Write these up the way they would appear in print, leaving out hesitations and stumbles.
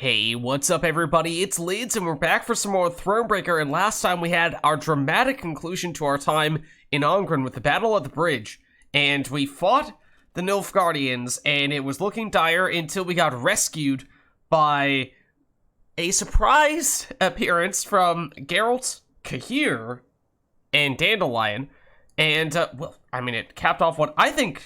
Hey, what's up everybody? It's Lyds and we're back for some more Thronebreaker, and last time we had our dramatic conclusion to our time in Ongren with the Battle of the Bridge, and we fought the Nilfgaardians, and it was looking dire until we got rescued by a surprise appearance from Geralt, Cahir, and Dandelion, and, well, I mean, it capped off what I think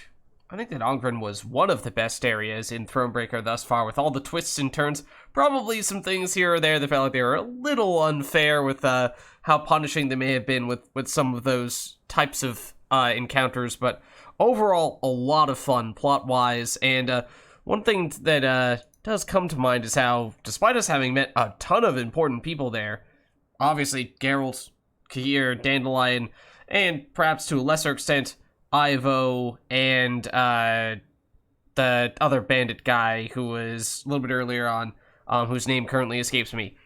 that Ongren was one of the best areas in Thronebreaker thus far, with all the twists and turns. Probably some things here or there that felt like they were a little unfair with how punishing they may have been with some of those types of encounters, but overall, a lot of fun plot-wise. And one thing that does come to mind is how, despite us having met a ton of important people there, obviously Geralt, Cahir, Dandelion, and perhaps to a lesser extent, Ivo, and the other bandit guy who was a little bit earlier on, whose name currently escapes me.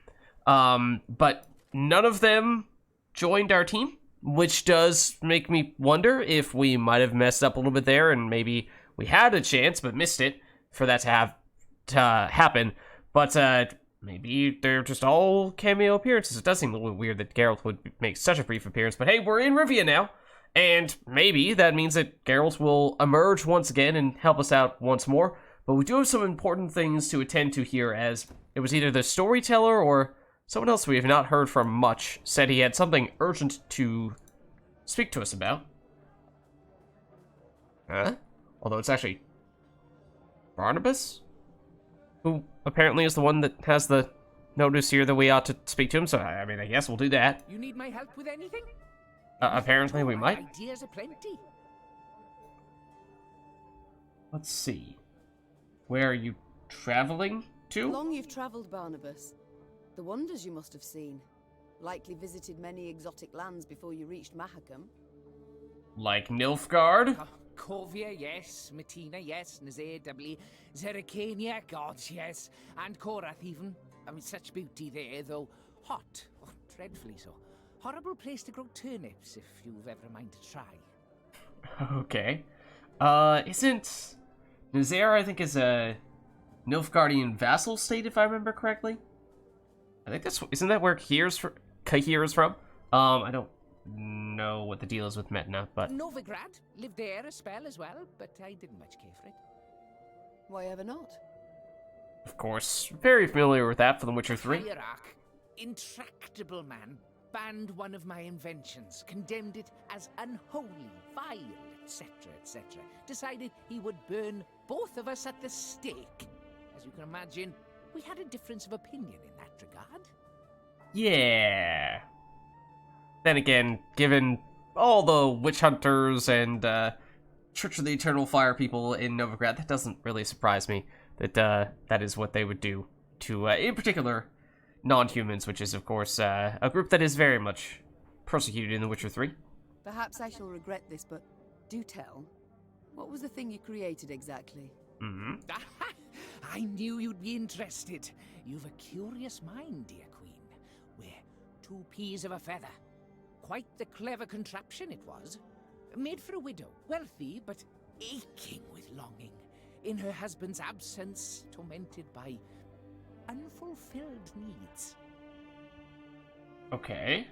But none of them joined our team, which does make me wonder if we might have messed up a little bit there, and maybe we had a chance but missed it for that to happen. But maybe they're just all cameo appearances. It does seem a little weird that Geralt would make such a brief appearance, but hey, we're in Rivia now. And maybe that means that Geralt will emerge once again and help us out once more. But we do have some important things to attend to here, as it was either the storyteller or someone else we have not heard from much said he had something urgent to speak to us about. Huh? Although it's actually Barnabas, who apparently is the one that has the notice here that we ought to speak to him. So, I mean, I guess we'll do that. You need my help with anything? Apparently we might. Ideas aplenty. Let's see. Where are you traveling to? Long you've travelled, Barnabas. The wonders you must have seen. Likely visited many exotic lands before you reached Mahakam. Like Nilfgaard? Corvia, yes. Matina, yes. Nazir, doubly. Zerrikania, gods, yes. And Korath, even. I mean, such beauty there, though hot. Oh, dreadfully so. Horrible place to grow turnips, if you've ever a mind to try. Okay. Isn't Nazir, I think, is a Nilfgaardian vassal state, if I remember correctly? I think isn't that where Cahir is from? I don't know what the deal is with Metna, but... Novigrad. Lived there a spell as well, but I didn't much care for it. Why ever not? Of course. Very familiar with that for The Witcher 3. Hierarch. Intractable man. Banned one of my inventions, condemned it as unholy, vile, etc., etc. Decided he would burn both of us at the stake. As you can imagine, we had a difference of opinion in that regard. Yeah. Then again, given all the witch hunters and Church of the Eternal Fire people in Novigrad, that doesn't really surprise me that that is what they would do to, in particular, non-humans, which is, of course, a group that is very much persecuted in The Witcher 3. Perhaps I shall regret this, but do tell. What was the thing you created exactly? Mm-hmm. I knew you'd be interested. You've a curious mind, dear queen. We're two peas of a feather. Quite the clever contraption it was. Made for a widow, wealthy, but aching with longing. In her husband's absence, tormented by unfulfilled needs. Okay.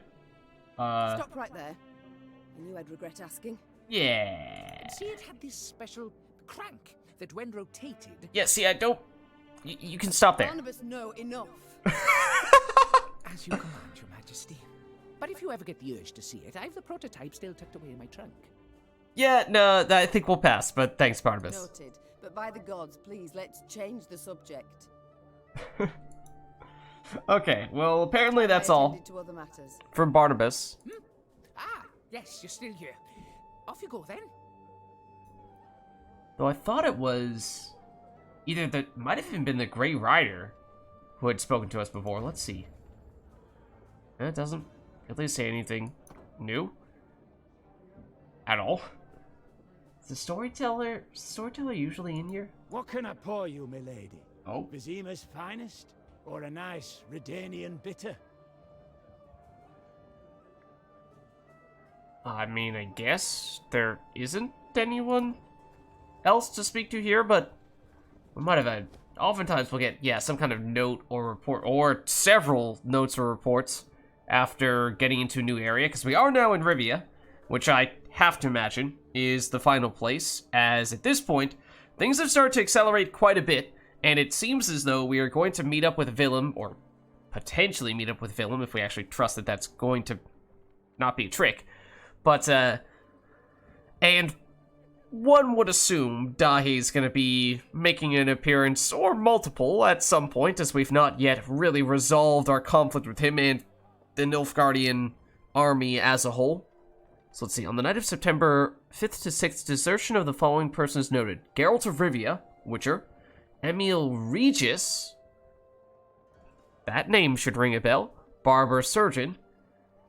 Stop right there. I knew I'd regret asking. Yeah. See, it had this special crank that when rotated... Yeah, see, I don't... You can stop there. Barnabas, no, enough. As you command, your majesty. But if you ever get the urge to see it, I've the prototype still tucked away in my trunk. Yeah, no, I think we'll pass, but thanks, Barnabas. Noted. But by the gods, please, let's change the subject. Okay, well, apparently that's all To other matters. from Barnabas. Ah, yes, you're still here. Off you go, then. Though I thought it was either might have even been the Grey Rider who had spoken to us before. Let's see. It doesn't really say anything new at all. Is the storyteller usually in here? What can I pour you, milady? Oh. Vizima's finest? Or a nice Redanian bitter? I mean, I guess there isn't anyone else to speak to here, but we might have oftentimes we'll get, yeah, some kind of note or report, or several notes or reports after getting into a new area, because we are now in Rivia, which I have to imagine is the final place, as at this point, things have started to accelerate quite a bit, and it seems as though we are going to meet up with Willem, or potentially meet up with Willem, if we actually trust that that's going to not be a trick. But, and one would assume Dahi's going to be making an appearance, or multiple, at some point, as we've not yet really resolved our conflict with him and the Nilfgaardian army as a whole. So let's see, on the night of September 5th to 6th, desertion of the following persons noted. Geralt of Rivia, Witcher. Emil Regis, that name should ring a bell. Barber Surgeon.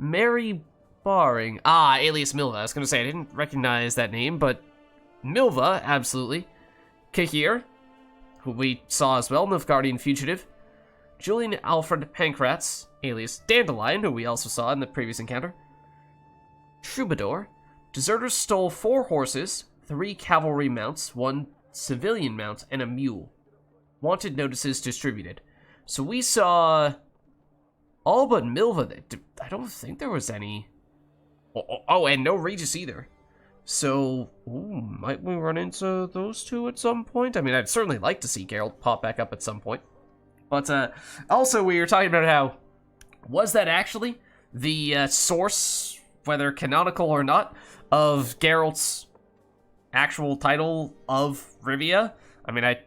Mary Barring, alias Milva. I was going to say, I didn't recognize that name, but Milva, absolutely. Kahir, who we saw as well, Nilfgaardian fugitive. Julian Alfred Pancratz, alias Dandelion, who we also saw in the previous encounter. Troubadour. Deserters stole 4 horses, 3 cavalry mounts, 1 civilian mount, and a mule. Wanted notices distributed. So we saw all but Milva. I don't think there was any. Oh, and no Regis either. So, might we run into those two at some point? I mean, I'd certainly like to see Geralt pop back up at some point. But also, we were talking about how, was that actually the source, whether canonical or not, of Geralt's actual title of Rivia? I mean, I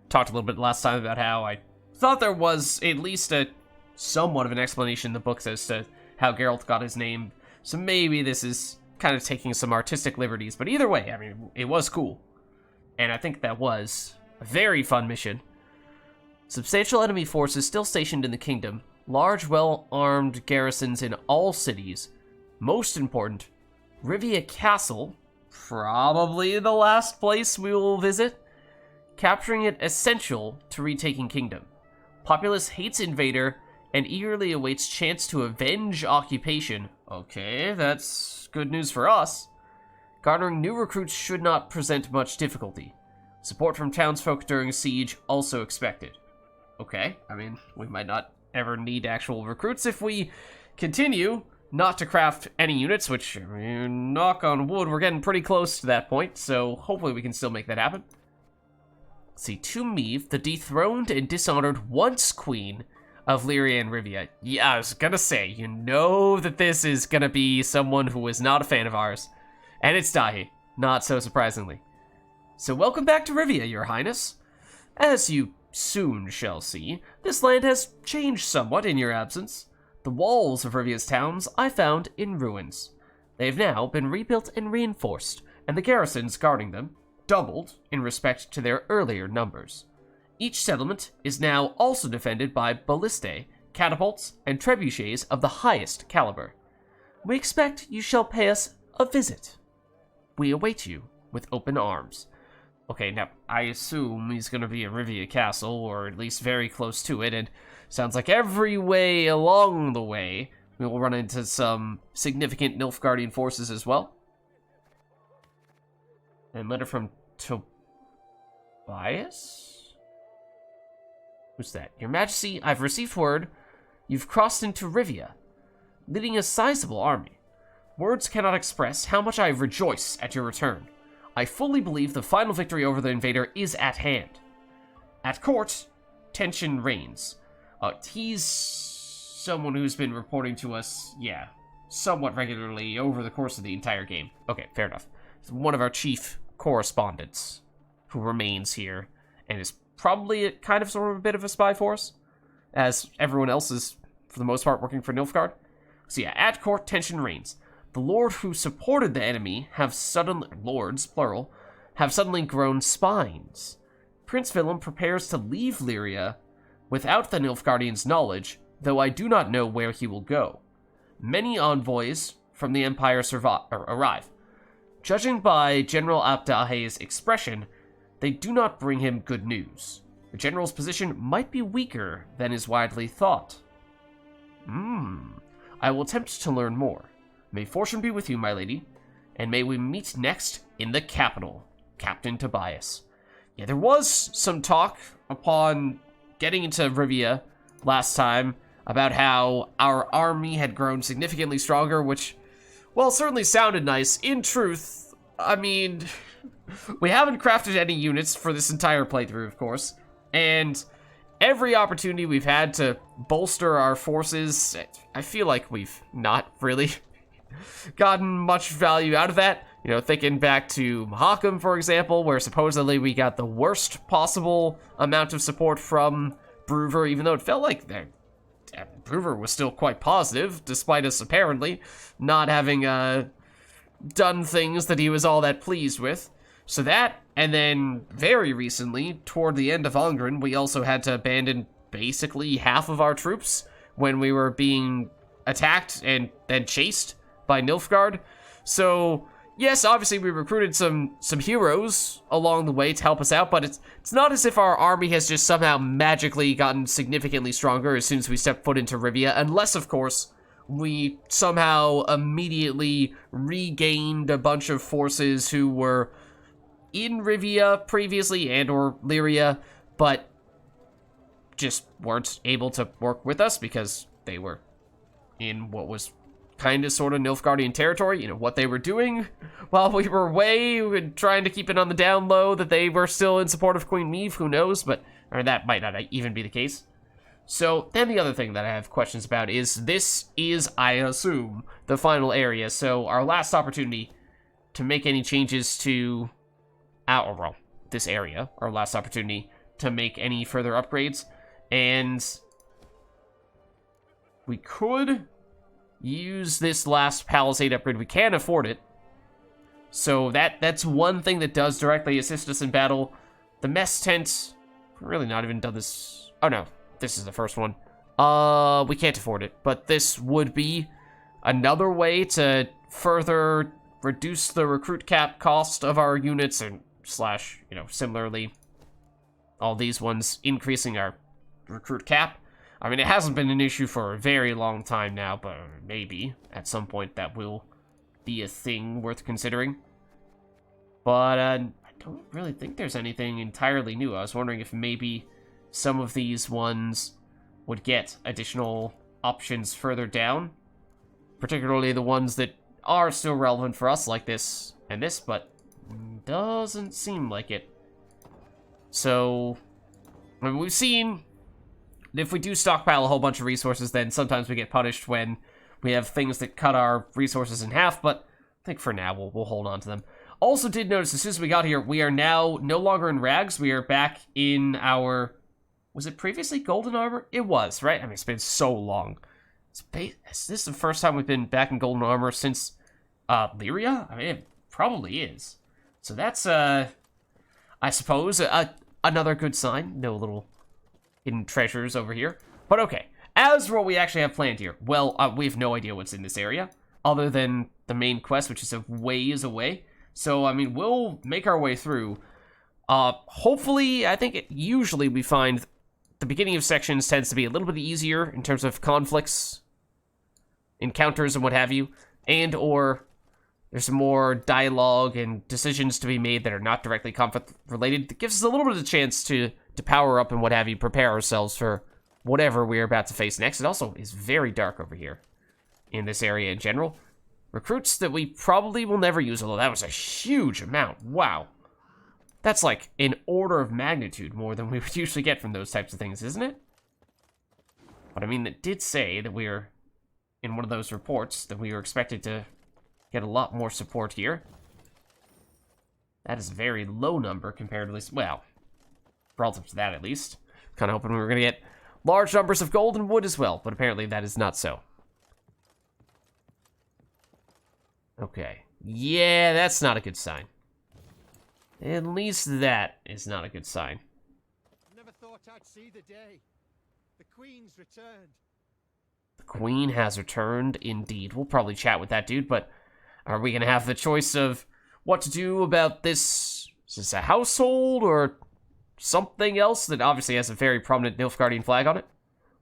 talked a little bit last time about how I thought there was at least a somewhat of an explanation in the books as to how Geralt got his name. So maybe this is kind of taking some artistic liberties. But either way, I mean, it was cool. And I think that was a very fun mission. Substantial enemy forces still stationed in the kingdom. Large, well-armed garrisons in all cities. Most important, Rivia Castle, probably the last place we will visit. Capturing it essential to retaking kingdom. Populace hates invader and eagerly awaits chance to avenge occupation. Okay, that's good news for us. Garnering new recruits should not present much difficulty. Support from townsfolk during siege also expected. Okay, I mean, we might not ever need actual recruits if we continue not to craft any units, which, I mean, knock on wood, we're getting pretty close to that point, so hopefully we can still make that happen. Let's see, to Meve, the dethroned and dishonored once queen of Lyria and Rivia. Yeah, I was gonna say, you know that this is gonna be someone who is not a fan of ours. And it's Dahi, not so surprisingly. So welcome back to Rivia, your highness. As you soon shall see, this land has changed somewhat in your absence. The walls of Rivia's towns I found in ruins. They have now been rebuilt and reinforced, and the garrisons guarding them doubled in respect to their earlier numbers. Each settlement is now also defended by ballistae, catapults, and trebuchets of the highest caliber. We expect you shall pay us a visit. We await you with open arms. Okay, now, I assume he's going to be at Rivia Castle, or at least very close to it, and sounds like every way along the way, we will run into some significant Nilfgaardian forces as well. And letter from Tobias? Who's that? Your Majesty, I've received word you've crossed into Rivia, leading a sizable army. Words cannot express how much I rejoice at your return. I fully believe the final victory over the invader is at hand. At court, tension reigns. He's someone who's been reporting to us, somewhat regularly over the course of the entire game. Okay, fair enough. It's one of our chief correspondents who remains here and is probably a kind of sort of a bit of a spy for us, as everyone else is, for the most part, working for Nilfgaard. So yeah, at court, tension reigns. The lord who supported the enemy lords, plural, have suddenly grown spines. Prince Willem prepares to leave Lyria without the Nilfgaardian's knowledge, though I do not know where he will go. Many envoys from the Empire arrive. Judging by General Abdahe's expression, they do not bring him good news. The general's position might be weaker than is widely thought. I will attempt to learn more. May fortune be with you, my lady, and may we meet next in the capital, Captain Tobias. Yeah, there was some talk upon getting into Rivia last time about how our army had grown significantly stronger, which, well, certainly sounded nice. In truth, I mean, we haven't crafted any units for this entire playthrough, of course, and every opportunity we've had to bolster our forces, I feel like we've not really gotten much value out of that. You know, thinking back to Mahakam, for example, where supposedly we got the worst possible amount of support from Bruver, even though it felt like Bruver was still quite positive, despite us apparently not having done things that he was all that pleased with. So that, and then very recently, toward the end of Ongren, we also had to abandon basically half of our troops when we were being attacked and then chased by Nilfgaard. So yes, obviously we recruited some heroes along the way to help us out, but it's not as if our army has just somehow magically gotten significantly stronger as soon as we step foot into Rivia, unless, of course, we somehow immediately regained a bunch of forces who were in Rivia previously and or Lyria, but just weren't able to work with us because they were in what was kind of sort of Nilfgaardian territory. You know, what they were doing while we were away and trying to keep it on the down low, that they were still in support of Queen Meve, who knows, but or that might not even be the case. So then the other thing that I have questions about is this is, I assume, the final area. So our last opportunity to make any changes to this area, our last opportunity to make any further upgrades, and we could use this last palisade upgrade. We can afford it, so that's one thing that does directly assist us in battle. The mess tent, we're really not even done this. Oh no, this is the first one. We can't afford it, but this would be another way to further reduce the recruit cap cost of our units, and slash, you know, similarly, all these ones increasing our recruit cap. I mean, it hasn't been an issue for a very long time now, but maybe at some point that will be a thing worth considering. But I don't really think there's anything entirely new. I was wondering if maybe some of these ones would get additional options further down, particularly the ones that are still relevant for us, like this and this, but doesn't seem like it. So, I mean, we've seen if we do stockpile a whole bunch of resources, then sometimes we get punished when we have things that cut our resources in half, but I think for now we'll hold on to them. Also did notice as soon as we got here, we are now no longer in rags. We are back in our, was it previously golden armor? It was, right? I mean, it's been so long. Is this the first time we've been back in golden armor since Lyria? I mean, it probably is. So that's, I suppose, another good sign. No little hidden treasures over here. But okay, as for what we actually have planned here, well, we have no idea what's in this area, other than the main quest, which is a ways away. So, I mean, we'll make our way through. Hopefully, I think usually we find the beginning of sections tends to be a little bit easier in terms of conflicts, encounters, and what have you, and or there's some more dialogue and decisions to be made that are not directly conflict related. That gives us a little bit of a chance to power up and what have you, prepare ourselves for whatever we're about to face next. It also is very dark over here in this area in general. Recruits that we probably will never use, although that was a huge amount. Wow. That's like an order of magnitude more than we would usually get from those types of things, isn't it? But I mean, it did say that we were, in one of those reports, that we were expected to get a lot more support here. That is a very low number comparatively, well, relative to that at least. Kind of hoping we were going to get large numbers of gold and wood as well, but apparently that is not so. Okay. Yeah, that's not a good sign. At least that is not a good sign. Never thought I'd see the day. The Queen's returned. The Queen has returned, indeed. We'll probably chat with that dude, but are we going to have the choice of what to do about this? Is this a household or something else that obviously has a very prominent Nilfgaardian flag on it?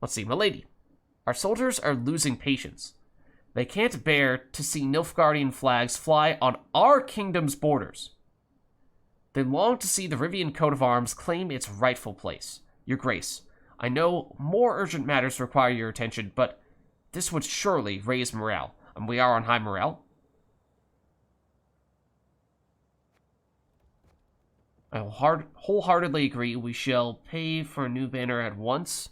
Let's see, milady. Our soldiers are losing patience. They can't bear to see Nilfgaardian flags fly on our kingdom's borders. They long to see the Rivian coat of arms claim its rightful place. Your Grace, I know more urgent matters require your attention, but this would surely raise morale. And we are on high morale. I wholeheartedly agree. We shall pay for a new banner at once.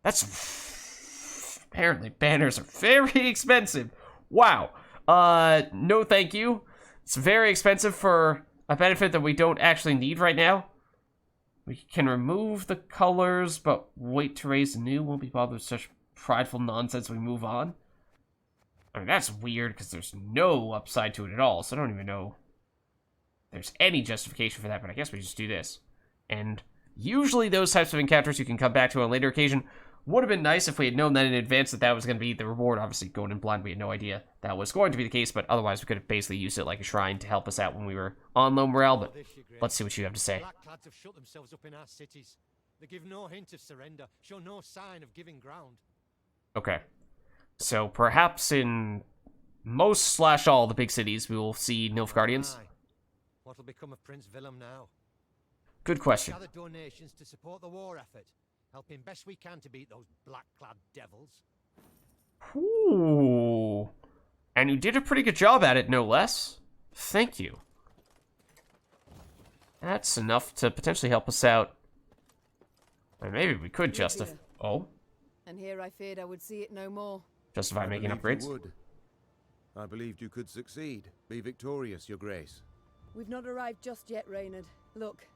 That's... Apparently, banners are very expensive. Wow. No thank you. It's very expensive for a benefit that we don't actually need right now. We can remove the colors, but wait to raise the new. Won't be bothered with such prideful nonsense. We move on. I mean, that's weird, because there's no upside to it at all, so I don't even know there's any justification for that, but I guess we just do this. And usually those types of encounters you can come back to on a later occasion. Would have been nice if we had known that in advance that that was going to be the reward. Obviously, going in blind, we had no idea that was going to be the case, but otherwise we could have basically used it like a shrine to help us out when we were on low morale, but let's see what you have to say. Blackclads have shut themselves up in our cities. They give no hint of surrender, show no sign of giving ground. Okay. So perhaps in most / all the big cities, we will see Nilfgaardians. What'll become of Prince Willem now? Good question. Gather donations to support the war effort, helping best we can to beat those black-clad devils. Ooh. And you did a pretty good job at it, no less. Thank you. That's enough to potentially help us out. Or maybe we could justify... Oh? And here I feared I would see it no more. Justify making upgrades? You would. I believed you could succeed. Be victorious, Your Grace. We've not arrived just yet, Reynard. Look,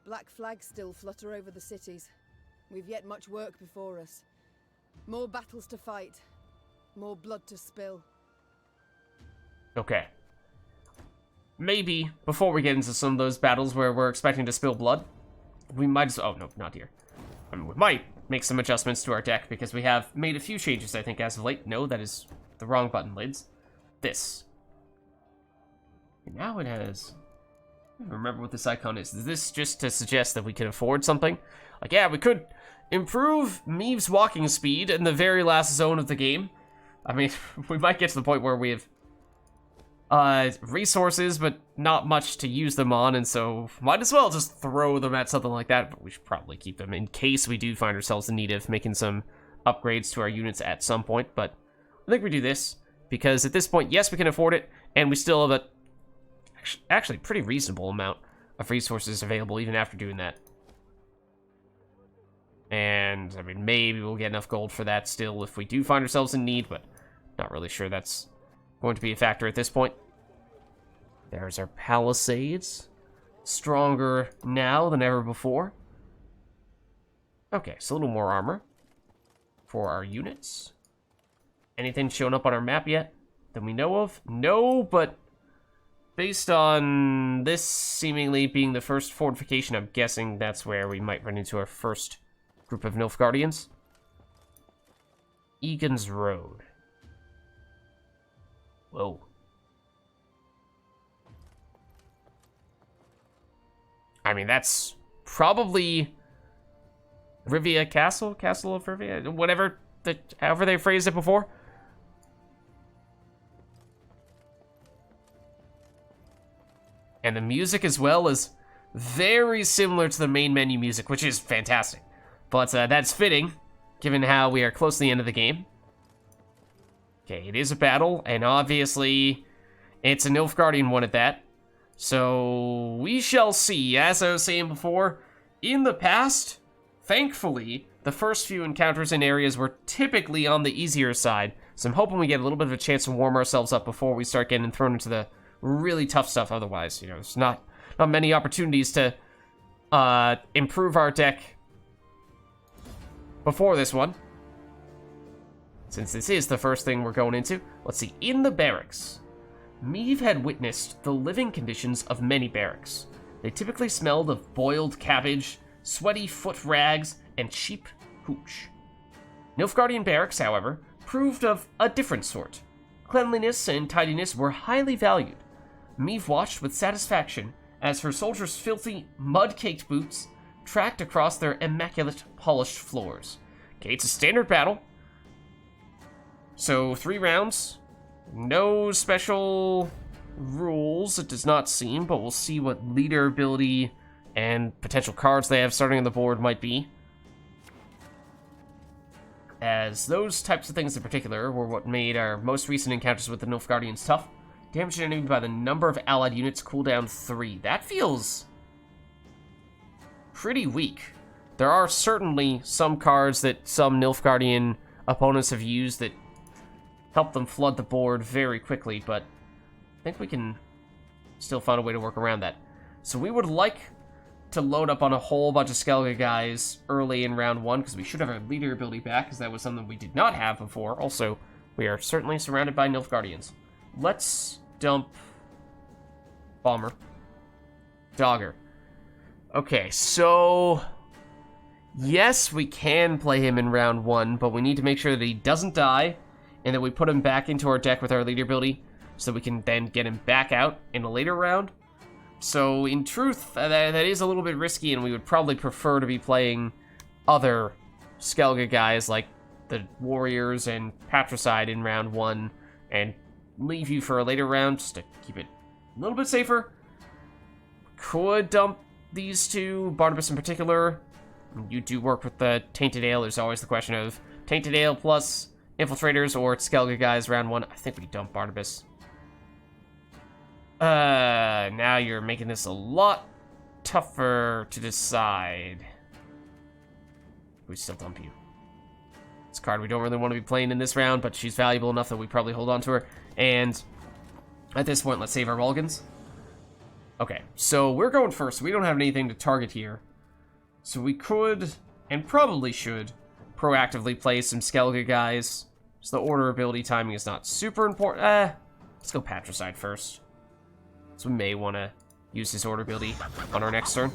black flags still flutter over the cities. We've yet much work before us. More battles to fight. More blood to spill. Okay. Maybe, before we get into some of those battles where we're expecting to spill blood, we might as... Oh, no, not here. I mean, we might make some adjustments to our deck, because we have made a few changes, I think, as of late. No, that is the wrong button, Lids. This. And now it has... I don't remember what this icon is. Is this just to suggest that we can afford something? Like, yeah, we could improve Meve's walking speed in the very last zone of the game. I mean, we might get to the point where we have resources, but not much to use them on, and so might as well just throw them at something like that, but we should probably keep them in case we do find ourselves in need of making some upgrades to our units at some point, but I think we do this, because at this point, yes, we can afford it, and we still have a actually pretty reasonable amount of resources available even after doing that. And, I mean, maybe we'll get enough gold for that still if we do find ourselves in need, but not really sure that's going to be a factor at this point. There's our palisades. Stronger now than ever before. Okay, so a little more armor for our units. Anything showing up on our map yet that we know of? No, but based on this seemingly being the first fortification, I'm guessing that's where we might run into our first group of Nilfgaardians. Egan's Road. Whoa. I mean, that's probably Rivia Castle? Castle of Rivia? Whatever, however they phrased it before. And the music as well is very similar to the main menu music, which is fantastic. But that's fitting, given how we are close to the end of the game. Okay, it is a battle, and obviously it's a Nilfgaardian one at that. So we shall see. As I was saying before, in the past, thankfully, the first few encounters in areas were typically on the easier side. So I'm hoping we get a little bit of a chance to warm ourselves up before we start getting thrown into the really tough stuff otherwise. You know, there's not many opportunities to improve our deck before this one. Since this is the first thing we're going into, let's see. In the barracks, Meve had witnessed the living conditions of many barracks. They typically smelled of boiled cabbage, sweaty foot rags, and cheap hooch. Nilfgaardian barracks, however, proved of a different sort. Cleanliness and tidiness were highly valued. Meve watched with satisfaction as her soldiers' filthy, mud-caked boots tracked across their immaculate, polished floors. Okay, it's a standard battle. So 3 rounds. No special rules, it does not seem, but we'll see what leader ability and potential cards they have starting on the board might be. As those types of things in particular were what made our most recent encounters with the Nilfgaardians tough. Damage an enemy by the number of allied units, cooldown 3. That feels pretty weak. There are certainly some cards that some Nilfgaardian opponents have used that help them flood the board very quickly, but I think we can still find a way to work around that. So we would like to load up on a whole bunch of Skellige guys early in round 1, because we should have our leader ability back, because that was something we did not have before. Also, we are certainly surrounded by Nilfgaardians. Let's dump Bomber. Dogger. Okay, so yes, we can play him in round 1, but we need to make sure that he doesn't die, and that we put him back into our deck with our leader ability, so we can then get him back out in a later round. So, in truth, that is a little bit risky, and we would probably prefer to be playing other Skellige guys, like the Warriors and Patricide in round 1, and leave you for a later round, just to keep it a little bit safer. Could dump these two, Barnabas in particular. You do work with the Tainted Ale. There's always the question of Tainted Ale plus Infiltrators or Skellige guys round 1. I think we dump Barnabas. Now you're making this a lot tougher to decide. We still dump you. This card we don't really want to be playing in this round, but she's valuable enough that we probably hold on to her. And at this point, let's save our mulligans. Okay, so we're going first. We don't have anything to target here. So we could, and probably should, proactively play some Skellige guys. So the order ability timing is not super important. Let's go Patricide first. So we may want to use his order ability on our next turn.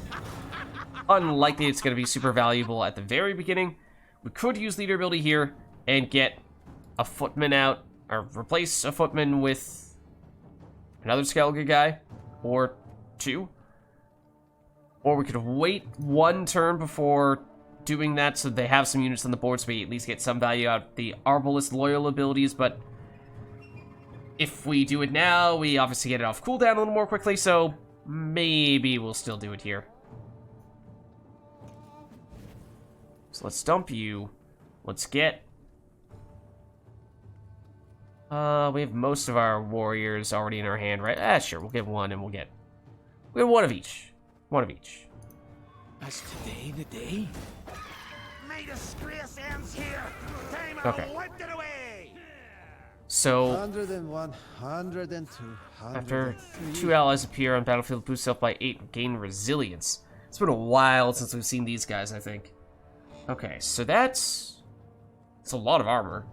Unlikely it's going to be super valuable at the very beginning. We could use leader ability here and get a footman out, or replace a footman with another Skellige guy, or 2. Or we could wait 1 turn before doing that so they have some units on the board so we at least get some value out of the Arbalest loyal abilities, but if we do it now, we obviously get it off cooldown a little more quickly, so maybe we'll still do it here. So let's dump you. Let's get... we have most of our warriors already in our hand, right? Sure, we'll get 1 and we'll get 1 of each. 1 of each. Is today the day? May disgrace ends here. Time Okay. wiped it away. So, 101, 102, after 2 allies appear on battlefield, boost self by 8, gain resilience. It's been a while since we've seen these guys, I think. Okay, so it's a lot of armor.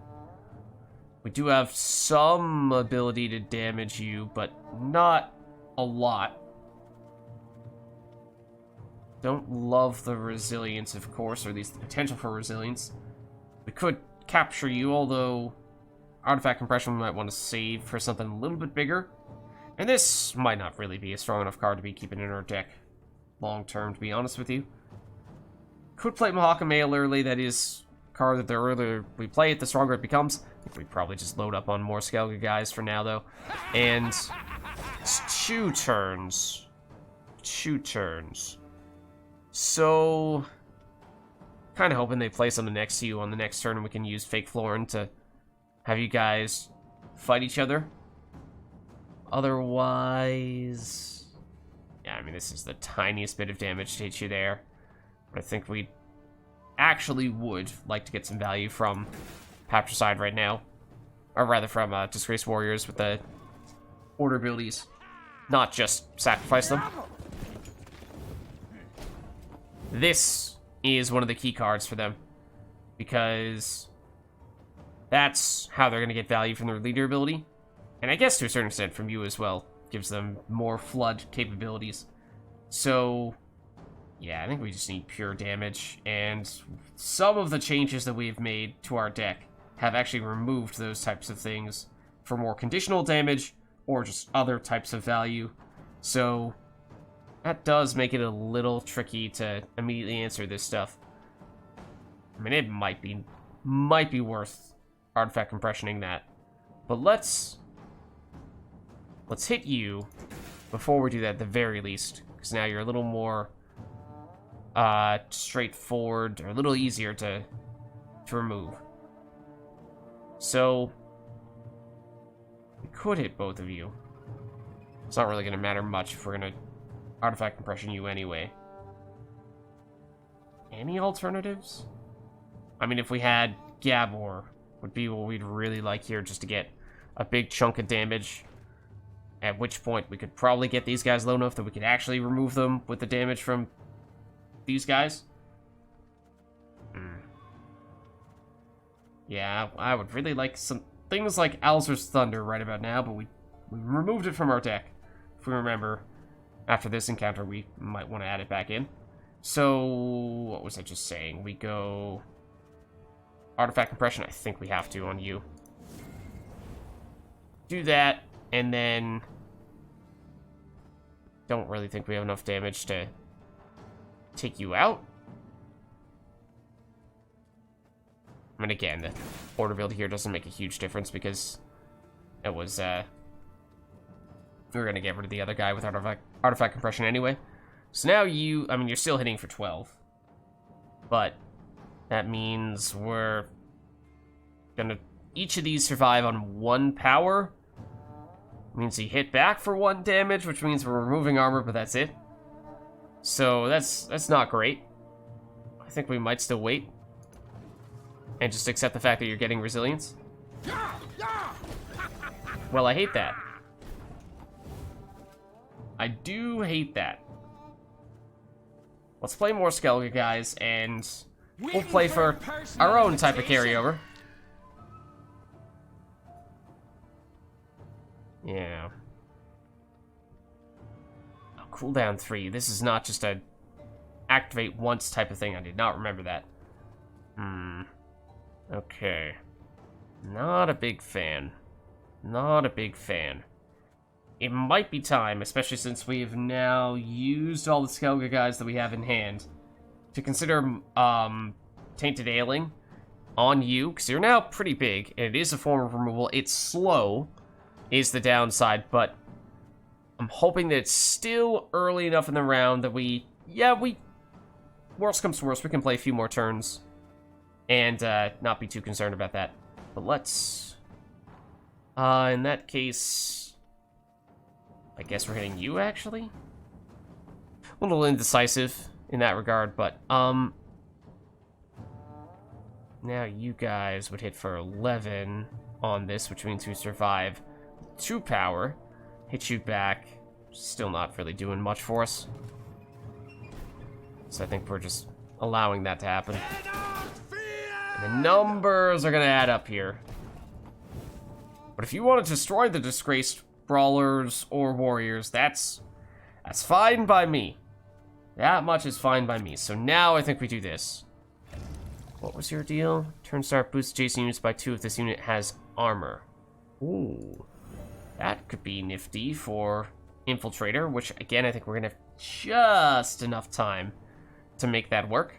We do have some ability to damage you, but not a lot. Don't love the resilience, of course, or at least the potential for resilience. We could capture you, although artifact compression we might want to save for something a little bit bigger. And this might not really be a strong enough card to be keeping in our deck long term, to be honest with you. Could play Mahaka Mail early. That is a card that the earlier we play it, the stronger it becomes. I think we'd probably just load up on more Skellige guys for now, though. And it's 2 turns. 2 turns. So, kind of hoping they play something next to you on the next turn and we can use Fake Florin to have you guys fight each other. Otherwise, yeah, I mean, this is the tiniest bit of damage to hit you there. But I think we actually would like to get some value from Patricide right now. Or rather from Disgraced Warriors with the order abilities. Not just sacrifice them. This is one of the key cards for them, because that's how they're going to get value from their leader ability, and I guess to a certain extent from you as well. Gives them more flood capabilities. So, yeah, I think we just need pure damage, and some of the changes that we've made to our deck have actually removed those types of things for more conditional damage, or just other types of value. So that does make it a little tricky to immediately answer this stuff. I mean, it might be worth artifact compressioning that. But let's let's hit you before we do that at the very least. Because now you're a little more straightforward, or a little easier to remove. So, we could hit both of you. It's not really going to matter much if we're going to artifact compression you anyway. Any alternatives? I mean, if we had Gabor, would be what we'd really like here, just to get a big chunk of damage. At which point, we could probably get these guys low enough that we could actually remove them with the damage from these guys. Yeah, I would really like some things like Alzur's Thunder right about now, but we removed it from our deck. If we remember, after this encounter, we might want to add it back in. So, what was I just saying? We go artifact compression. I think we have to on you. Do that, and then don't really think we have enough damage to take you out. I mean, again, the order build here doesn't make a huge difference because it was, we were going to get rid of the other guy with artifact compression anyway. So now you, I mean, you're still hitting for 12. But that means we're going to, each of these survive on 1 power. Means you hit back for 1 damage, which means we're removing armor, but that's it. So that's not great. I think we might still wait. And just accept the fact that you're getting resilience. Well, I hate that. I do hate that. Let's play more Skellige, guys, and we'll play for our own type of carryover. Yeah. Oh, cooldown 3. This is not just a activate once type of thing. I did not remember that. Okay. Not a big fan. Not a big fan. It might be time, especially since we've now used all the Skellige guys that we have in hand, to consider Tainted Ailing on you, because you're now pretty big, and it is a form of removal. It's slow, is the downside, but I'm hoping that it's still early enough in the round that worst comes to worst, we can play a few more turns and not be too concerned about that. But let's, in that case, I guess we're hitting you, actually? A little indecisive in that regard, but, now you guys would hit for 11 on this, which means we survive 2 power, hit you back, still not really doing much for us. So I think we're just allowing that to happen. And the numbers are gonna add up here. But if you want to destroy the disgraced brawlers or warriors, that's fine by me. That much is fine by me. So now I think we do this. What was your deal? Turn start boosts adjacent units by 2 if this unit has armor. Ooh. That could be nifty for Infiltrator, which, again, I think we're going to have just enough time to make that work.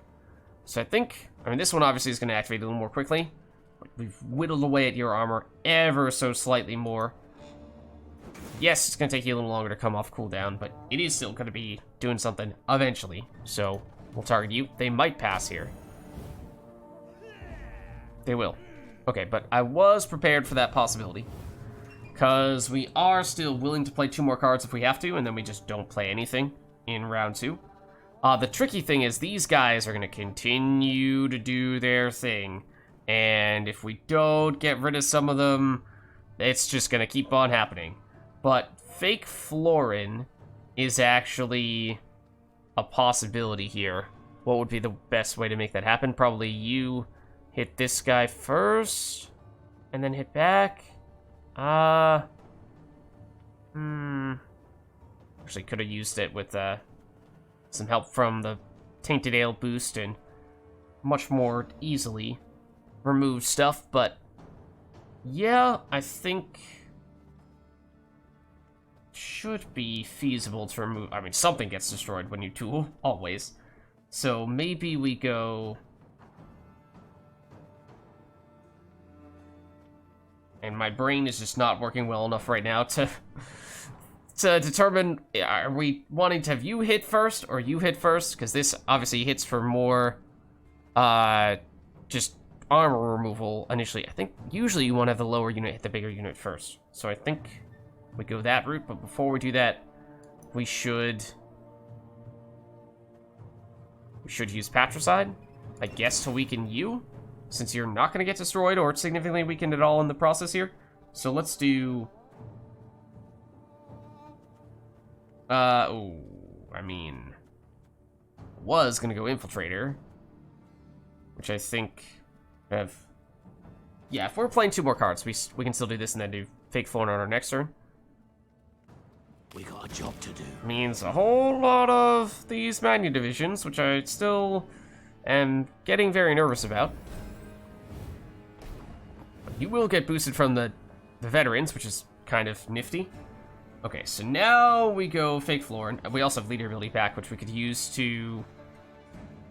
So I think, I mean, this one obviously is going to activate a little more quickly. But we've whittled away at your armor ever so slightly more. Yes, it's going to take you a little longer to come off cooldown, but it is still going to be doing something eventually. So we'll target you. They might pass here. They will. Okay, but I was prepared for that possibility. Because we are still willing to play 2 more cards if we have to, and then we just don't play anything in round 2. The tricky thing is these guys are going to continue to do their thing. And if we don't get rid of some of them, it's just going to keep on happening. But Fake Florin is actually a possibility here. What would be the best way to make that happen? Probably you hit this guy first, and then hit back. Actually, could have used it with some help from the Tainted Ale boost and much more easily remove stuff, but yeah, I think should be feasible to remove. I mean, something gets destroyed when you tool, always. So maybe we go... And my brain is just not working well enough right now to to determine, are we wanting to have you hit first or you hit first? Because this obviously hits for more, just armor removal initially. I think usually you want to have the lower unit hit the bigger unit first. So I think we go that route, but before we do that, we should use Patricide, I guess, to weaken you, since you're not going to get destroyed or significantly weakened at all in the process here. So let's do... I mean... was going to go Infiltrator, which I think... Yeah, if we're playing 2 more cards, we can still do this and then do Fake Thorn on our next turn. We got a job to do. Means a whole lot of these Magna Divisions, which I still am getting very nervous about. But you will get boosted from the veterans, which is kind of nifty. Okay, so now we go Fake Florin. We also have Leader ability back, which we could use to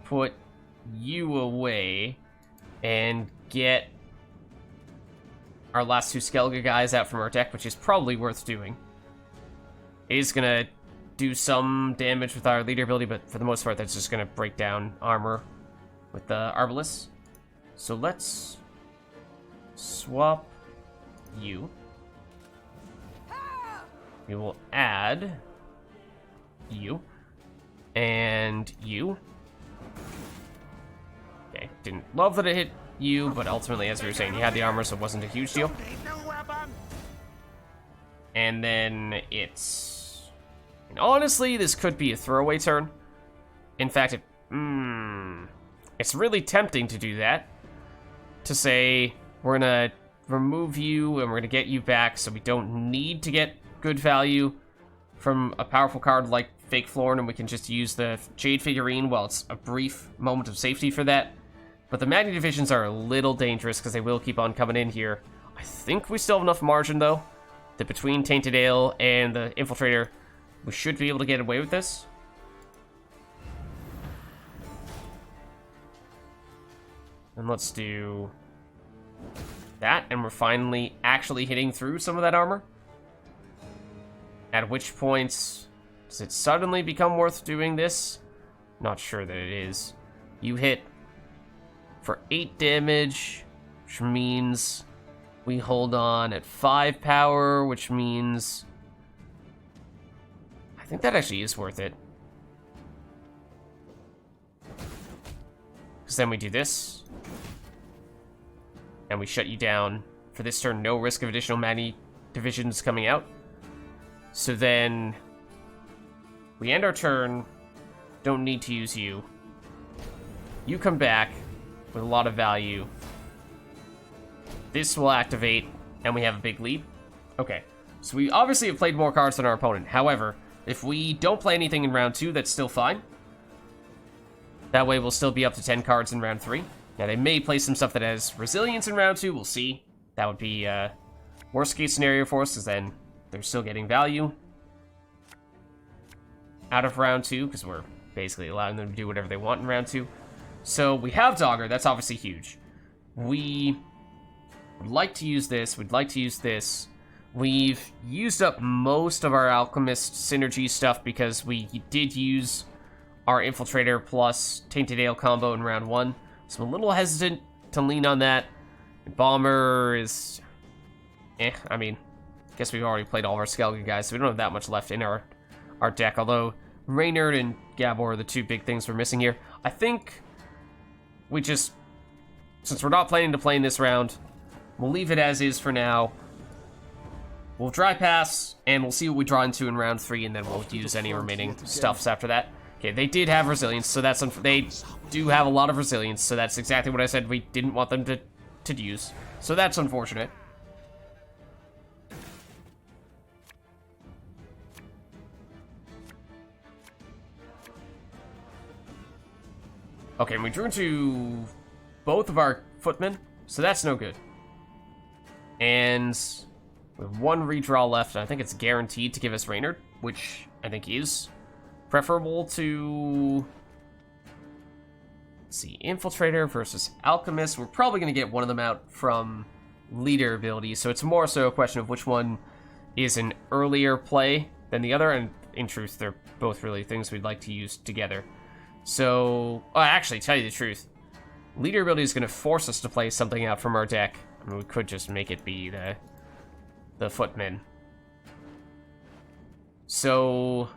put you away and get our last 2 Skellige guys out from our deck, which is probably worth doing. It is gonna do some damage with our Leader ability, but for the most part, that's just gonna break down armor with the Arbalest. So let's swap you. We will add you and you. Okay, didn't love that it hit you, but ultimately, as we were saying, you had the armor, so it wasn't a huge deal. And then it's... And honestly, this could be a throwaway turn. In fact, it's really tempting to do that. To say, we're gonna remove you, and we're gonna get you back, so we don't need to get good value from a powerful card like Fake Florin, and we can just use the Jade Figurine while it's a brief moment of safety for that. But the Magna Divisions are a little dangerous, because they will keep on coming in here. I think we still have enough margin, though, that between Tainted Ale and the Infiltrator, we should be able to get away with this. And let's do that, and we're finally actually hitting through some of that armor. At which point, does it suddenly become worth doing this? Not sure that it is. You hit for 8 damage, which means we hold on at 5 power, which means... I think that actually is worth it. Because then we do this. And we shut you down for this turn. No risk of additional Magna Divisions coming out. So then we end our turn. Don't need to use you. You come back with a lot of value. This will activate, and we have a big lead. Okay, so we obviously have played more cards than our opponent. However, if we don't play anything in round 2, that's still fine. That way we'll still be up to 10 cards in round 3. Now, they may play some stuff that has resilience in round 2. We'll see. That would be worst case scenario for us, because then they're still getting value out of round 2, because we're basically allowing them to do whatever they want in round 2. So we have Dogger. That's obviously huge. We would like to use this. We'd like to use this. We've used up most of our Alchemist synergy stuff because we did use our Infiltrator plus Tainted Ale combo in round 1. So I'm a little hesitant to lean on that. Bomber is... I mean, I guess we've already played all of our Skellige guys, so we don't have that much left in our deck. Although, Reynard and Gabor are the 2 big things we're missing here. I think we just... Since we're not planning to play in this round, we'll leave it as is for now. We'll dry pass, and we'll see what we draw into in round 3, and then we'll use any remaining stuffs after that. Okay, they did have resilience, so that's... They do have a lot of resilience, so that's exactly what I said we didn't want them to use. So that's unfortunate. Okay, and we drew into both of our footmen, so that's no good. And we have 1 redraw left, and I think it's guaranteed to give us Reynard, which I think is preferable to... Let's see, Infiltrator versus Alchemist. We're probably going to get one of them out from Leader ability, so it's more so a question of which one is an earlier play than the other, and in truth, they're both really things we'd like to use together. So, actually, tell you the truth, leader ability is going to force us to play something out from our deck. I mean, we could just make it be the footmen. So,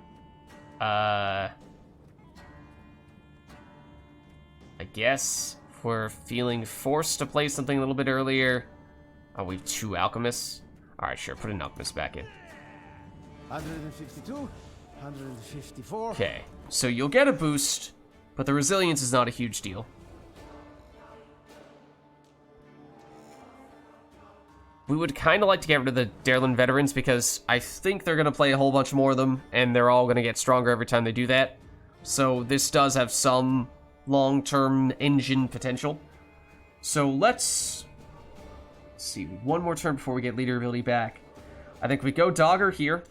I guess if we're feeling forced to play something a little bit earlier. Oh, we have 2 alchemists. All right, sure, put an alchemist back in. 152, 154. Okay, so you'll get a boost, but the resilience is not a huge deal. We would kind of like to get rid of the Lyria veterans because I think they're going to play a whole bunch more of them, and they're all going to get stronger every time they do that. So this does have some long-term engine potential. So let's see, one more turn before we get leader ability back. I think we go Dogger here,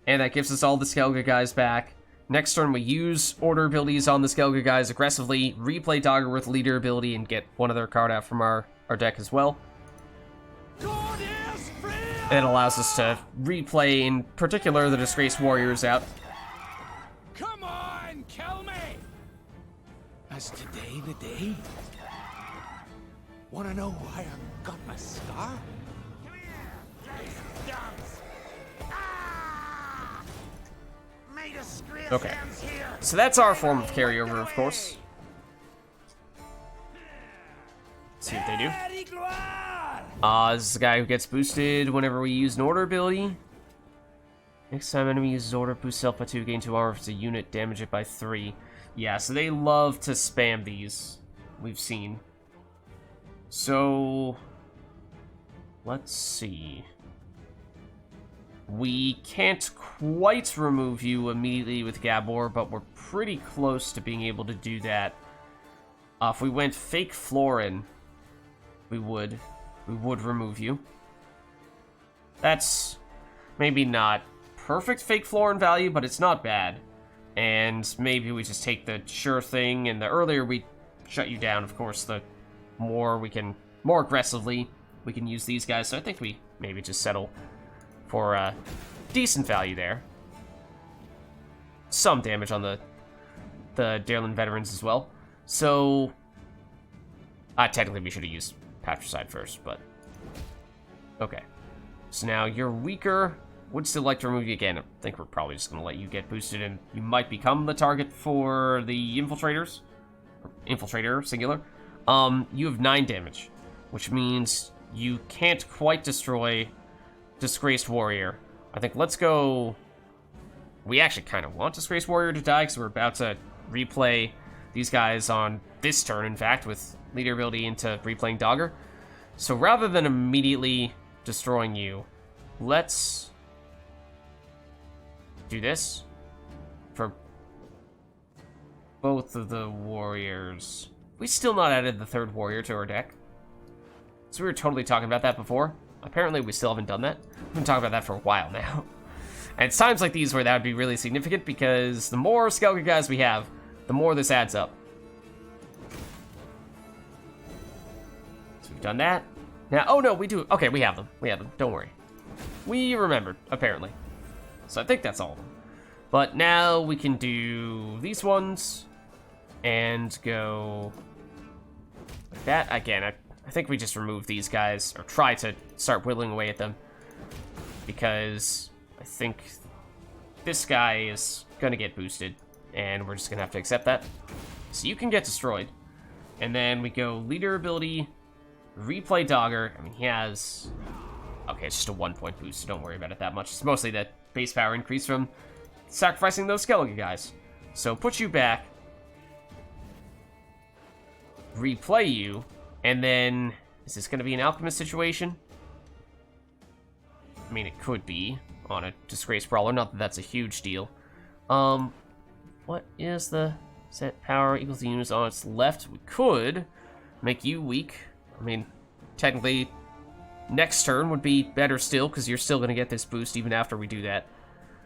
and that gives us all the Skellige guys back. Next turn we use order abilities on the Skellige guys aggressively, replay Dogger with leader ability, and get one other card out from our deck as well. And it allows us to replay, in particular, the Disgraced Warriors out. Come on, kill me! Has today the day? Wanna know why I got my scar? Come here, you dunce! Ah! May the Disgrace Okay. ends here. So that's our form of carryover, of course. Let's see what they do. This is the guy who gets boosted whenever we use an order ability. Next time enemy uses order, boost self by 2, gain 2 armor. If it's a unit, damage it by 3. Yeah, so they love to spam these, we've seen. So, let's see. We can't quite remove you immediately with Gabor, but we're pretty close to being able to do that. If we went fake Florin, we would remove you. That's maybe not perfect fake Florin value, but it's not bad. And maybe we just take the sure thing, and the earlier we shut you down, of course, the more aggressively we can use these guys. So I think we maybe just settle for decent value there. Some damage on the Lyria veterans as well. So technically we should have used Patricide first, but okay. So now you're weaker. Would still like to remove you again. I think we're probably just going to let you get boosted, and you might become the target for the infiltrators. Infiltrator, singular. You have 9 damage, which means you can't quite destroy Disgraced Warrior. I think let's go... We actually kind of want Disgraced Warrior to die, because we're about to replay these guys on this turn, in fact, with leader ability into replaying Dogger. So rather than immediately destroying you, let's do this for both of the warriors. We still not added the 3rd warrior to our deck. So we were totally talking about that before. Apparently we still haven't done that. We've been talking about that for a while now. And it's times like these where that would be really significant, because the more Skellige guys we have, the more this adds up. So we've done that. Now, oh no, we do. Okay, we have them. We have them. Don't worry. We remembered, apparently. So I think that's all of them. But now we can do these ones and go like that. Again, I think we just remove these guys, or try to start whittling away at them, because I think this guy is going to get boosted, and we're just going to have to accept that. So you can get destroyed. And then we go leader ability, replay Dogger. I mean, he has... Okay, it's just a 1-point boost, so don't worry about it that much. It's mostly that base power increase from sacrificing those Skellige guys. So put you back, replay you, and then... Is this going to be an Alchemist situation? I mean, it could be on a Disgraced Brawler. Not that that's a huge deal. What is the set power equals the units on its left? We could make you weak. I mean, technically, next turn would be better still, because you're still going to get this boost even after we do that.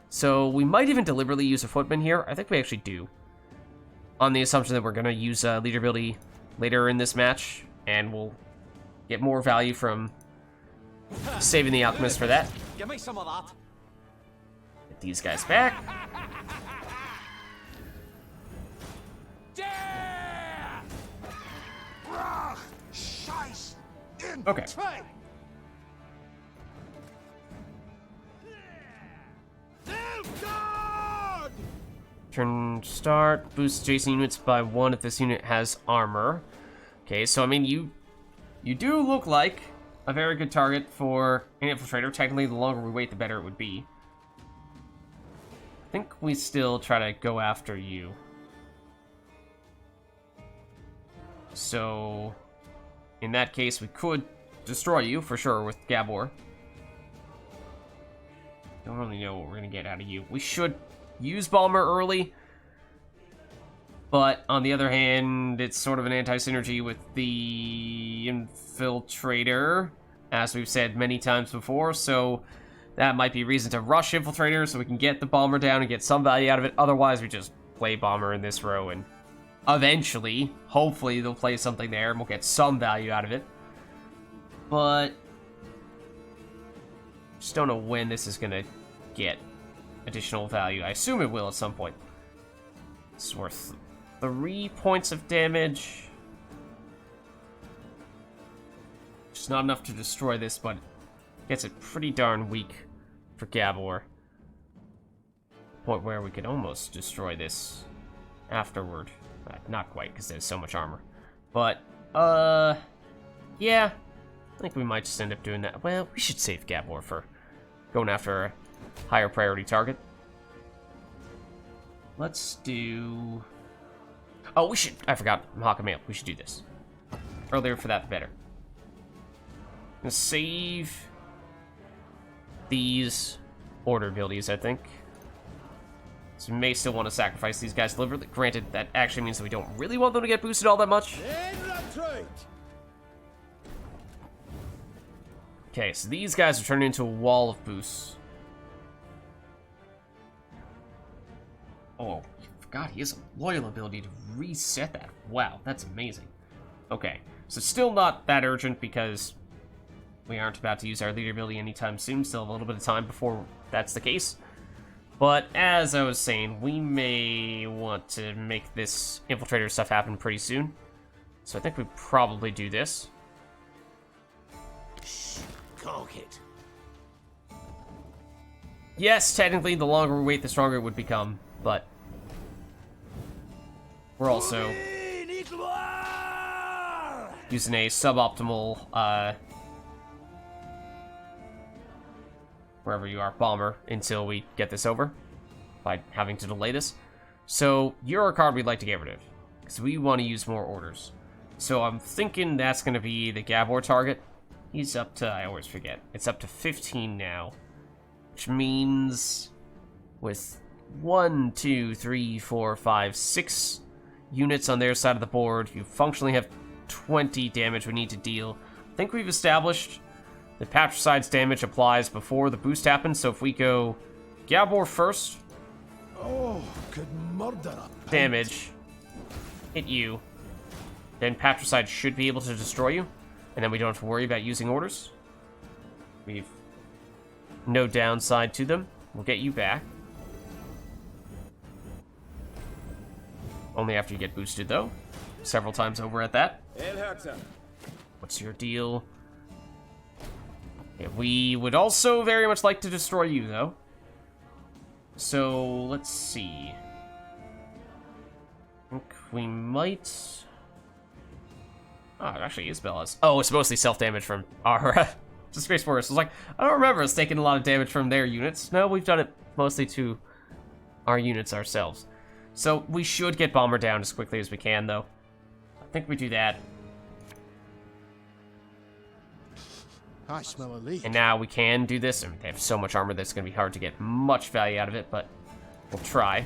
So we might even deliberately use a Footman here. I think we actually do, on the assumption that we're going to use leader ability later in this match, and we'll get more value from saving the Alchemist for that. Give me some of that. Get these guys back. Okay. Turn start. Boost adjacent units by 1 if this unit has armor. Okay, so I mean, you do look like a very good target for an infiltrator. Technically, the longer we wait, the better it would be. I think we still try to go after you. So, in that case, we could destroy you, for sure, with Gabor. Don't really know what we're going to get out of you. We should use Balmer early, but on the other hand, it's sort of an anti-synergy with the Infiltrator, as we've said many times before, so that might be a reason to rush Infiltrator so we can get the Bomber down and get some value out of it. Otherwise, we just play Bomber in this row, and eventually, hopefully, they'll play something there, and we'll get some value out of it. But just don't know when this is going to get additional value. I assume it will at some point. It's worth 3 points of damage. It's not enough to destroy this, but gets it pretty darn weak for Gabor. Point where we could almost destroy this afterward. Not quite, because there's so much armor. But, yeah. I think we might just end up doing that. Well, we should save Gabor for going after a higher priority target. Let's do... Oh, we should... I forgot Mahakamail. We should do this. Earlier for that, the better. I'm gonna save these order abilities, I think. So we may still want to sacrifice these guys deliberately. Granted, that actually means that we don't really want them to get boosted all that much. Okay, so these guys are turning into a wall of boosts. Oh, I forgot he has a loyal ability to reset that. Wow, that's amazing. Okay, so still not that urgent because we aren't about to use our leader ability anytime soon. Still have a little bit of time before that's the case. But as I was saying, we may want to make this infiltrator stuff happen pretty soon. So I think we probably do this. It. Yes, technically, the longer we wait, the stronger it would become, but we're also using a suboptimal, wherever you are, bomber, until we get this over, by having to delay this. So, you're a card we'd like to get rid of, because we want to use more orders. So I'm thinking that's going to be the Gabor target. He's up to, I always forget, it's up to 15 now. Which means with 1, 2, 3, 4, 5, 6 units on their side of the board, you functionally have 20 damage we need to deal. I think we've established that Patricide's damage applies before the boost happens, so if we go Gabor first, damage, hit you, then Patricide should be able to destroy you. And then we don't have to worry about using orders. We've no downside to them. We'll get you back. Only after you get boosted, though. Several times over at that. What's your deal? Yeah, we would also very much like to destroy you, though. So, let's see. I think we might... Oh, it actually is Bella's. Oh, it's mostly self-damage from our Space Force. It's like, I don't remember us taking a lot of damage from their units. No, we've done it mostly to our units ourselves. So we should get Bomber down as quickly as we can, though. I think we do that. I smell a leak. And now we can do this. I mean, they have so much armor that it's going to be hard to get much value out of it, but we'll try.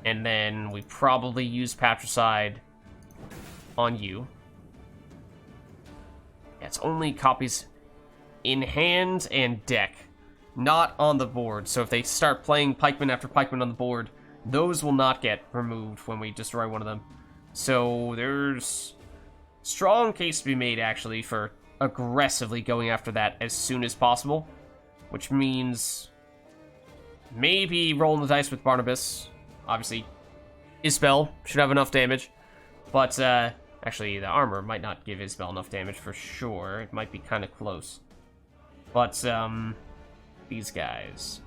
And then we probably use Patricide on you. Yeah, it's only copies in hand and deck, not on the board. So if they start playing pikeman after pikeman on the board, those will not get removed when we destroy one of them. So there's strong case to be made, actually, for aggressively going after that as soon as possible, which means maybe rolling the dice with Barnabas. Obviously, Isbel should have enough damage. But, actually, the armor might not give Isbel enough damage for sure. It might be kind of close. But, these guys.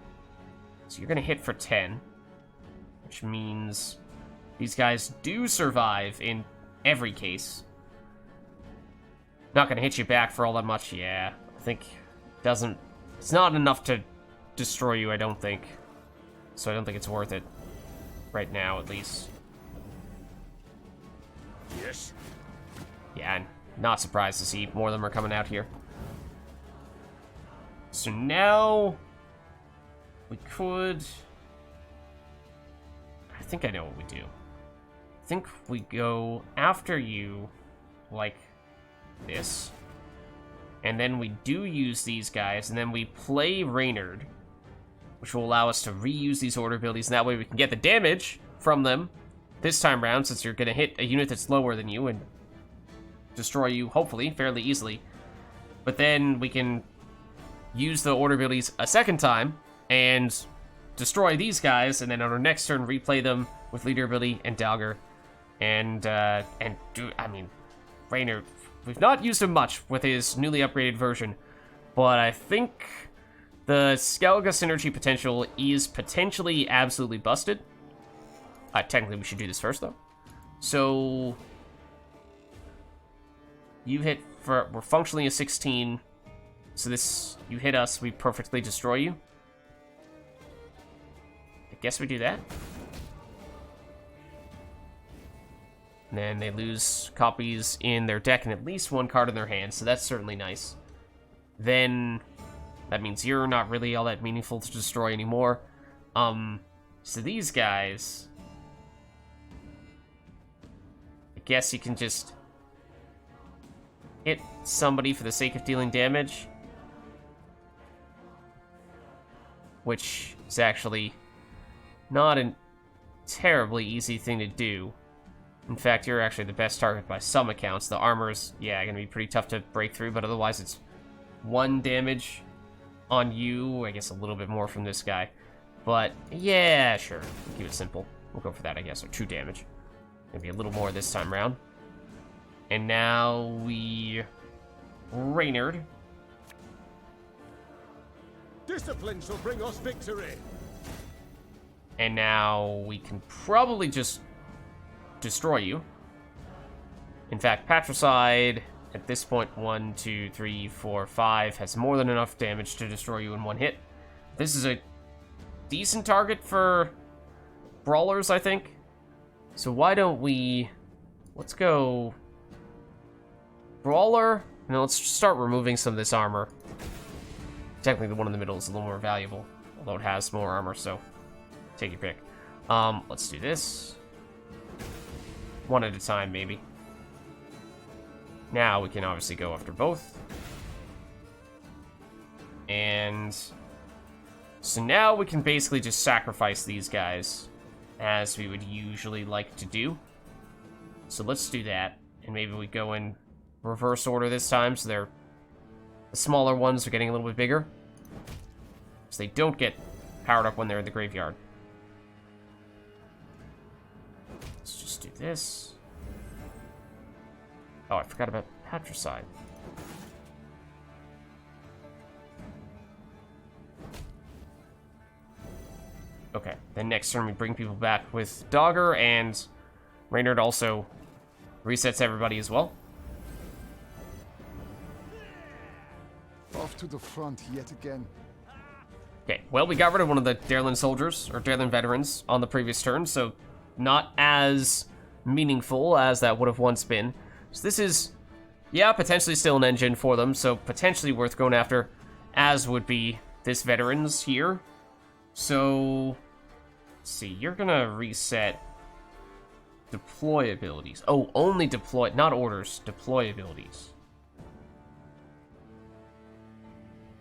So you're going to hit for 10. Which means these guys do survive in every case. Not going to hit you back for all that much. Yeah, I think it's not enough to destroy you, I don't think. So I don't think it's worth it. Right now, at least. Yes. Yeah, I'm not surprised to see more of them are coming out here. So now we could... I think I know what we do. I think we go after you like this. And then we do use these guys, and then we play Reynard, which will allow us to reuse these order abilities, and that way we can get the damage from them this time round, since you're going to hit a unit that's lower than you and destroy you, hopefully, fairly easily. But then we can use the order abilities a second time and destroy these guys, and then on our next turn replay them with leader ability and dagger. Reynard, we've not used him much with his newly upgraded version, but I think the Skellige synergy potential is potentially absolutely busted. Technically, we should do this first, though. So, you hit for... We're functionally a 16. So this... You hit us, we perfectly destroy you. I guess we do that. And then they lose copies in their deck and at least one card in their hand, so that's certainly nice. Then... That means you're not really all that meaningful to destroy anymore. So these guys... I guess you can just hit somebody for the sake of dealing damage. Which is actually not a terribly easy thing to do. In fact, you're actually the best target by some accounts. The armor's, yeah, gonna be pretty tough to break through, but otherwise it's 1 damage on you. I guess a little bit more from this guy. But, yeah, sure. We'll keep it simple. We'll go for that, I guess, or 2 damage. Maybe a little more this time around. And now we... Reynard. Discipline shall bring us victory. And now we can probably just destroy you. In fact, Patricide, at this point, 1, 2, 3, 4, 5, has more than enough damage to destroy you in 1 hit. This is a decent target for brawlers, I think. So why don't we... Let's go... Brawler. Now let's start removing some of this armor. Technically, the one in the middle is a little more valuable, although it has more armor, so take your pick. Let's do this. 1 at a time, maybe. Now we can obviously go after both. And so now we can basically just sacrifice these guys, as we would usually like to do. So let's do that, and maybe we go in reverse order this time, so they're... The smaller ones are getting a little bit bigger, so they don't get powered up when they're in the graveyard. Let's just do this. Oh, I forgot about Patricide. Okay, then next turn we bring people back with Dogger, and Reynard also resets everybody as well. Off to the front yet again. Okay, well, we got rid of one of the Darlin soldiers, or Darlin veterans, on the previous turn, so not as meaningful as that would have once been. So this is, yeah, potentially still an engine for them, so potentially worth going after, as would be this veterans here. So, let's see, you're gonna reset deploy abilities. Oh, only deploy, not orders, deploy abilities.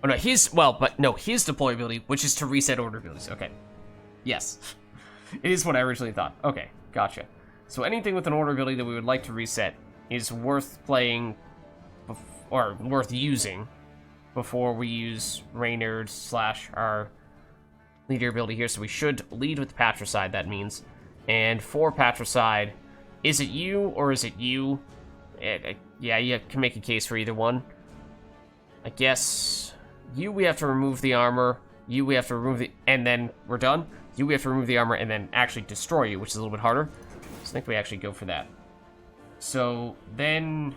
Oh no, his deploy ability, which is to reset order abilities. Okay. Yes. It is what I originally thought. Okay, gotcha. So anything with an order ability that we would like to reset is worth playing, or worth using, before we use Reynard / our leader ability here, so we should lead with Patricide, that means. And for Patricide, is it you or is it you? Yeah, you can make a case for either one. I guess you, we have to remove the armor. You, we have to remove the... And then we're done. You, we have to remove the armor and then actually destroy you, which is a little bit harder. So I think we actually go for that. So then...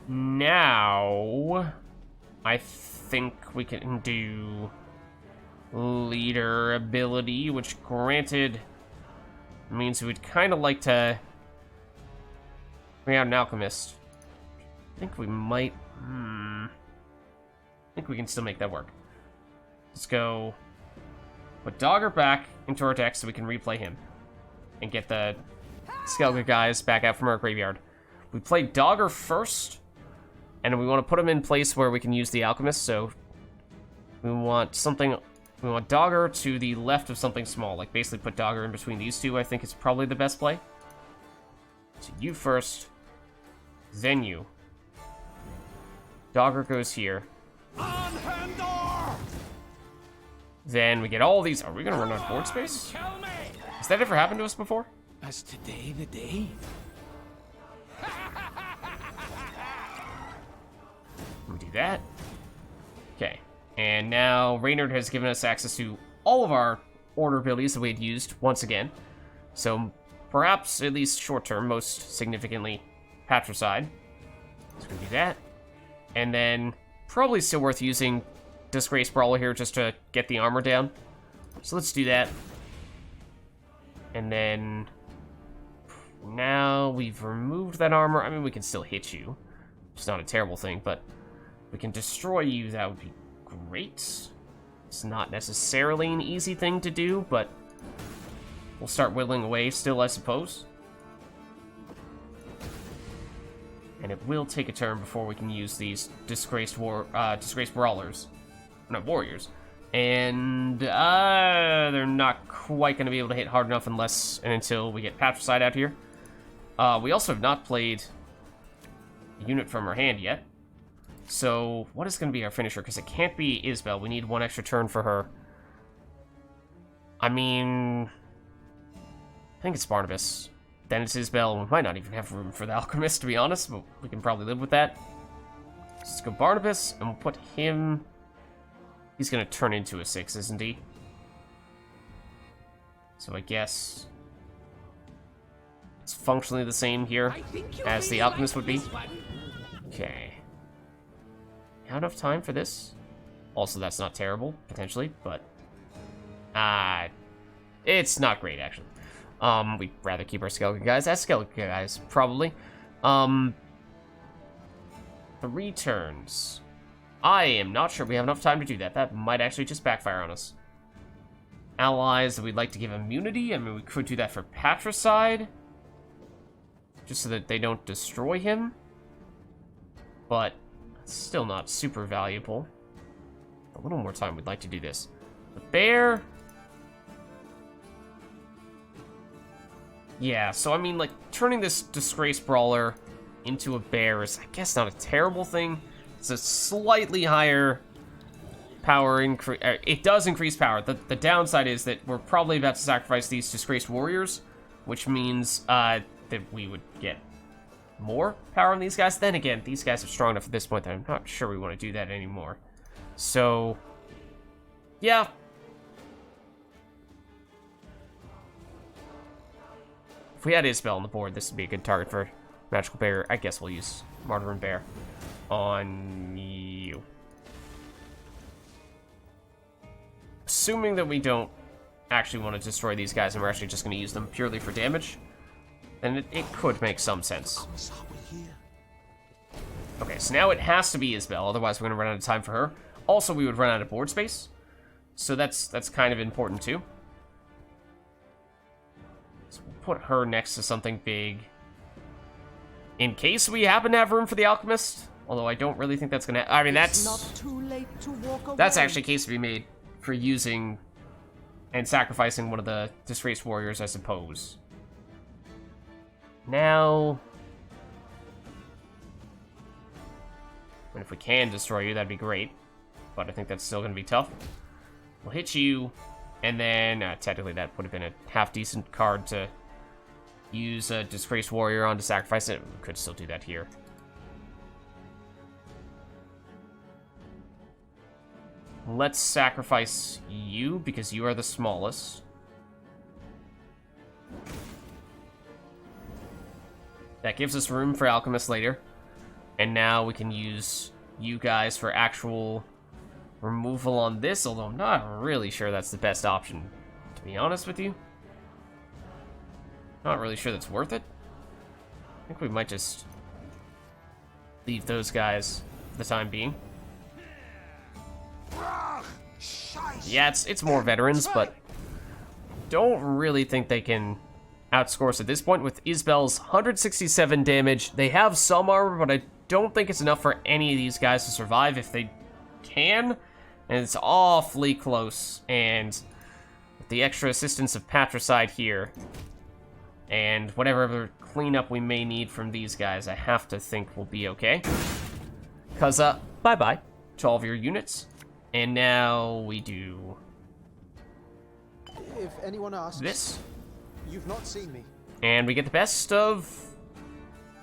Now... I think we can do... Leader ability, which granted means we'd kind of like to bring out an alchemist. I think we might. I think we can still make that work. Let's go put Dogger back into our deck so we can replay him and get the skeleton guys back out from our graveyard. We played Dogger first, and we want to put him in place where we can use the alchemist. So we want something. We want Dogger to the left of something small, like basically put Dogger in between these two, I think is probably the best play. So you first, then you. Dogger goes here. Then we get all these. Are we gonna run out of board space? Has that ever happened to us before? Is today the day? We do that. Okay. And now Reynard has given us access to all of our order abilities that we had used once again. So perhaps, at least short term, most significantly, Patricide. So we do that. And then probably still worth using Disgrace Brawler here just to get the armor down. So let's do that. And then now we've removed that armor. I mean, we can still hit you. It's not a terrible thing, but we can destroy you. That would be great. It's not necessarily an easy thing to do, but we'll start whittling away still, I suppose. And it will take a turn before we can use these disgraced brawlers. Not warriors. And they're not quite going to be able to hit hard enough unless and until we get Patricide out here. We also have not played a unit from our hand yet. So, what is going to be our finisher? Because it can't be Isbel. We need one extra turn for her. I mean... I think it's Barnabas. Then it's Isbel. We might not even have room for the Alchemist, to be honest, but we can probably live with that. Let's go Barnabas, and we'll put him... He's going to turn into a 6, isn't he? So I guess... It's functionally the same here as the Alchemist would be. Okay. Enough time for this. Also, that's not terrible, potentially, but it's not great, actually. We'd rather keep our skeleton guys as skeleton guys, probably. 3 turns. I am not sure we have enough time to do that. That might actually just backfire on us. Allies that we'd like to give immunity. I mean, we could do that for Patricide, just so that they don't destroy him. But still not super valuable. A little more time, we'd like to do this. The bear... Yeah, so I mean, like, turning this Disgrace Brawler into a bear is, I guess, not a terrible thing. It's a slightly higher power increase. It does increase power. The downside is that we're probably about to sacrifice these Disgraced Warriors, which means that we would get more power on these guys. Then again, these guys are strong enough at this point that I'm not sure we want to do that anymore. So, yeah. If we had Isbel on the board, this would be a good target for Magical Bear. I guess we'll use Martyr and Bear on you. Assuming that we don't actually want to destroy these guys and we're actually just going to use them purely for damage, then it could make some sense. Okay, so now it has to be Isbel, otherwise we're going to run out of time for her. Also, we would run out of board space, so that's kind of important too. So we'll put her next to something big, in case we happen to have room for the Alchemist. Although I don't really think that's going to... I mean, that's actually a case to be made for using and sacrificing one of the Disgraced Warriors, I suppose. Now... And if we can destroy you, that'd be great. But I think that's still going to be tough. We'll hit you, and then technically that would have been a half-decent card to use a Disgraced Warrior on to sacrifice it. We could still do that here. Let's sacrifice you, because you are the smallest. That gives us room for Alchemist later. And now we can use you guys for actual removal on this, although I'm not really sure that's the best option, to be honest with you. Not really sure that's worth it. I think we might just leave those guys for the time being. Yeah, it's more veterans, but don't really think they can outscore us at this point. With Isbel's 167 damage, they have some armor, but I don't think it's enough for any of these guys to survive if they can, and it's awfully close. And with the extra assistance of Patricide here, and whatever other cleanup we may need from these guys, I have to think we'll be okay. Because, bye-bye to all of your units. And now we do If anyone asks, this. you've not seen me. And we get the best of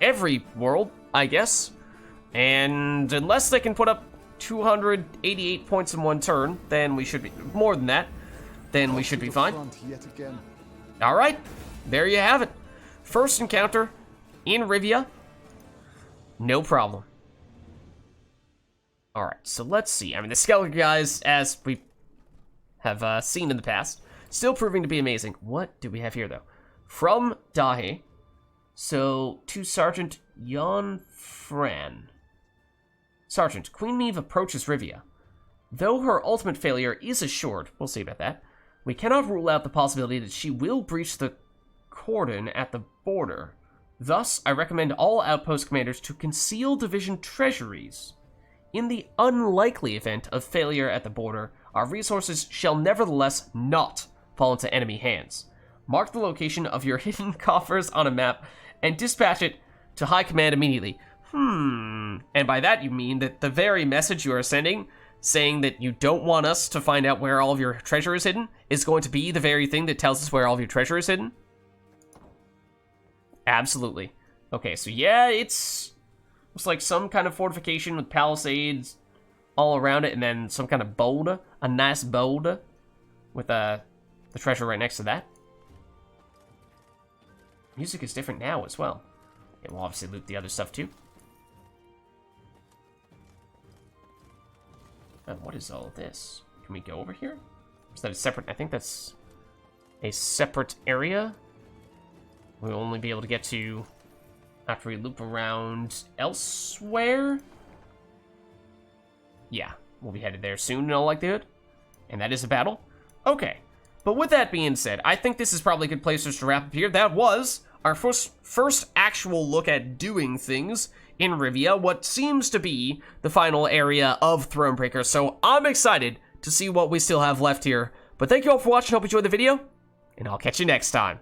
every world, I guess. And unless they can put up 288 points in one turn, then we should be more than that. Then we should be fine. Yet again. All right, there you have it. First encounter in Rivia. No problem. All right, so let's see. I mean, the skeleton guys, as we have seen in the past, still proving to be amazing. What do we have here, though? From Dahe, so to Sergeant Jan Fran. Sergeant, Queen Meve approaches Rivia. Though her ultimate failure is assured, we'll see about that, we cannot rule out the possibility that she will breach the cordon at the border. Thus, I recommend all outpost commanders to conceal division treasuries. In the unlikely event of failure at the border, our resources shall nevertheless not fall into enemy hands. Mark the location of your hidden coffers on a map and dispatch it to High Command immediately. And by that you mean that the very message you are sending, saying that you don't want us to find out where all of your treasure is hidden, is going to be the very thing that tells us where all of your treasure is hidden? Absolutely. Okay, so yeah, it's like some kind of fortification with palisades all around it, and then some kind of boulder, a nice boulder, with the treasure right next to that. Music is different now as well. Okay, we'll obviously loot the other stuff too. Oh, what is all of this? Can we go over here? Is that a separate? I think that's a separate area. We'll only be able to get to after we loop around elsewhere. Yeah, we'll be headed there soon in all likelihood. And that is a battle. Okay, but with that being said, I think this is probably a good place for us to wrap up here. That was our first actual look at doing things in Rivia, what seems to be the final area of Thronebreaker. So I'm excited to see what we still have left here. But thank you all for watching. Hope you enjoyed the video, and I'll catch you next time.